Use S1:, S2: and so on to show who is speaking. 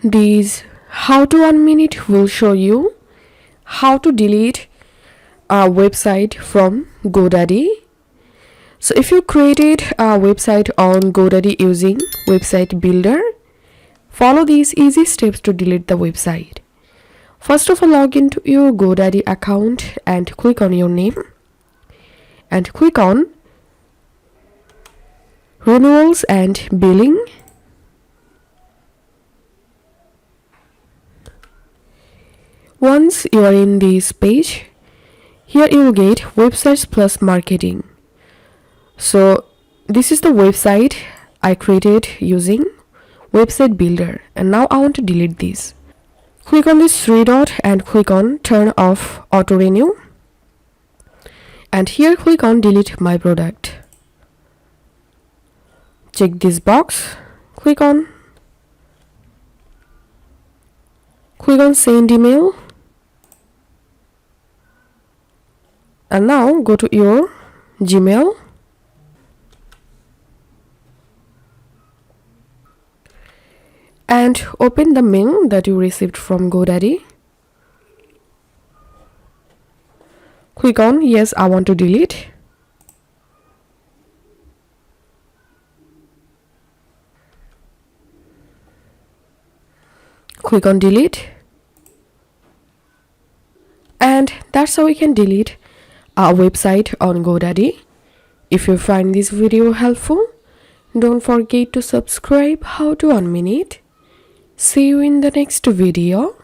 S1: This how to 1 minute will show you how to delete a website from Godaddy. So if you created a website on Godaddy using website builder, follow these easy steps to delete the website. First of all, log into your Godaddy account and click on your name and click on renewals and billing. Once you are in this page, here you will get websites plus marketing. So this is the website I created using website builder, and now I want to delete this. Click on this three dot and click on turn off auto renew, and here click on delete my product. Check this box, click on send email, and now go to your Gmail and open the mail that you received from Godaddy. Click on yes, I want to delete. Click on delete, and that's how we can delete our website on Godaddy. If you find this video helpful, don't forget to subscribe how to 1 minute. See you in the next video.